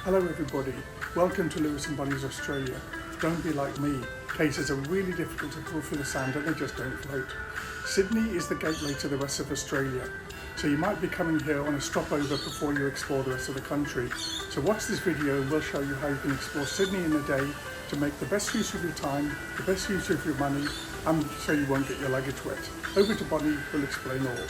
Hello everybody, welcome to Lewis and Bonny's Australia. Don't be like me, cases are really difficult to pull through the sand and they just don't float. Sydney is the gateway to the rest of Australia, so you might be coming here on a stopover before you explore the rest of the country. So watch this video and we'll show you how you can explore Sydney in a day to make the best use of your time, the best use of your money, and so you won't get your luggage wet. Over to Bonny, who'll explain all.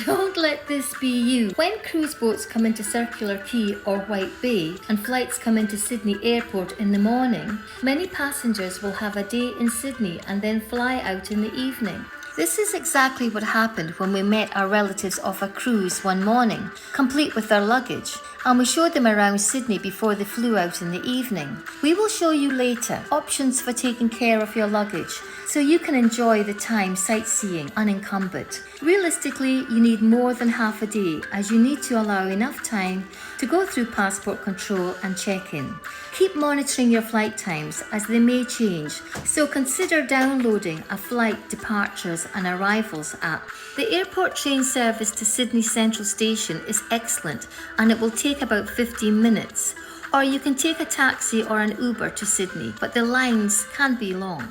Don't let this be you. When cruise boats come into Circular Quay or White Bay and flights come into Sydney Airport in the morning, many passengers will have a day in Sydney and then fly out in the evening. This is exactly what happened when we met our relatives off a cruise one morning, complete with their luggage, and we showed them around Sydney before they flew out in the evening. We will show you later options for taking care of your luggage so you can enjoy the time sightseeing unencumbered. Realistically, you need more than half a day as you need to allow enough time to go through passport control and check-in. Keep monitoring your flight times as they may change, so consider downloading a flight departures and arrivals app. The airport train service to Sydney Central Station is excellent and it will take about 15 minutes. Or you can take a taxi or an Uber to Sydney, but the lines can be long.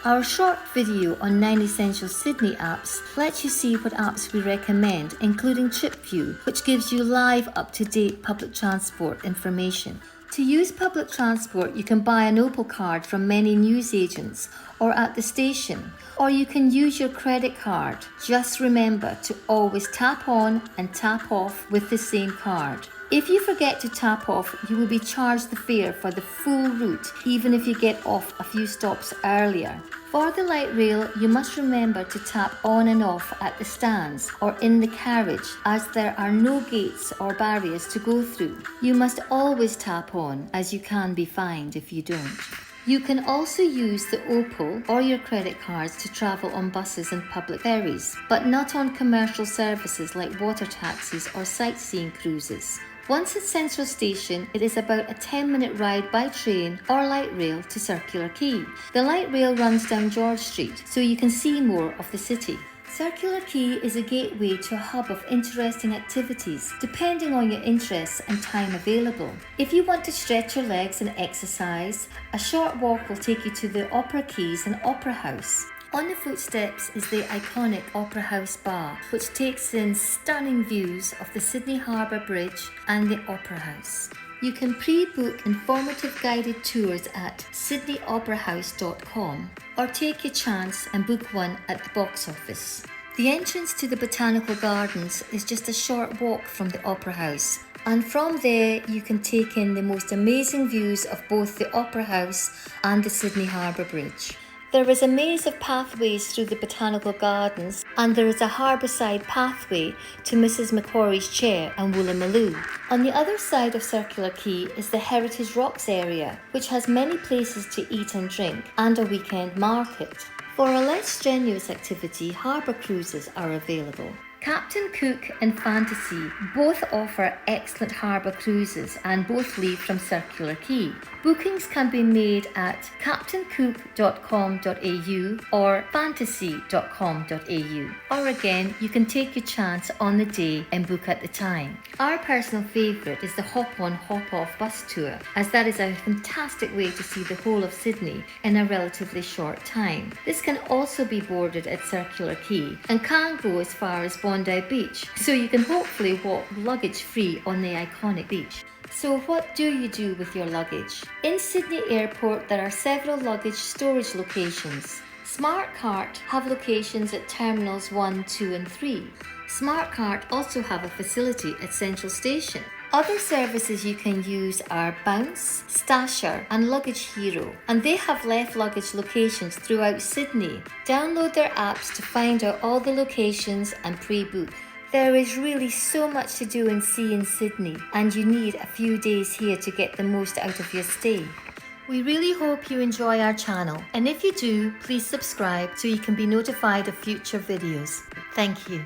Our short video on 9 essential Sydney apps lets you see what apps we recommend, including TripView, which gives you live up-to-date public transport information. To use public transport, you can buy an Opal card from many newsagents or at the station, or you can use your credit card. Just remember to always tap on and tap off with the same card. If you forget to tap off, you will be charged the fare for the full route, even if you get off a few stops earlier. For the light rail, you must remember to tap on and off at the stands or in the carriage, as there are no gates or barriers to go through. You must always tap on, as you can be fined if you don't. You can also use the Opal or your credit cards to travel on buses and public ferries, but not on commercial services like water taxis or sightseeing cruises. Once at Central Station, it is about a 10-minute ride by train or light rail to Circular Quay. The light rail runs down George Street, so you can see more of the city. Circular Quay is a gateway to a hub of interesting activities, depending on your interests and time available. If you want to stretch your legs and exercise, a short walk will take you to the Opera Quays and Opera House. On the footsteps is the iconic Opera House Bar, which takes in stunning views of the Sydney Harbour Bridge and the Opera House. You can pre-book informative guided tours at sydneyoperahouse.com or take your chance and book one at the box office. The entrance to the Botanical Gardens is just a short walk from the Opera House, and from there you can take in the most amazing views of both the Opera House and the Sydney Harbour Bridge. There is a maze of pathways through the Botanical Gardens, and there is a harbourside pathway to Mrs Macquarie's Chair and Woolloomooloo. On the other side of Circular Quay is the Heritage Rocks area, which has many places to eat and drink, and a weekend market. For a less strenuous activity, harbour cruises are available. Captain Cook and Fantasy both offer excellent harbour cruises and both leave from Circular Quay. Bookings can be made at captaincook.com.au or fantasy.com.au. Or again, you can take your chance on the day and book at the time. Our personal favourite is the hop-on hop-off bus tour, as that is a fantastic way to see the whole of Sydney in a relatively short time. This can also be boarded at Circular Quay and can go as far as Bondi Beach, so you can hopefully walk luggage free on the iconic beach. So what do you do with your luggage? In Sydney Airport there are several luggage storage locations. SmartCart have locations at Terminals 1, 2 and 3. SmartCart also have a facility at Central Station. Other services you can use are Bounce, Stasher and Luggage Hero, and they have left luggage locations throughout Sydney. Download their apps to find out all the locations and pre-book. There is really so much to do and see in Sydney, and you need a few days here to get the most out of your stay. We really hope you enjoy our channel, and if you do, please subscribe so you can be notified of future videos. Thank you.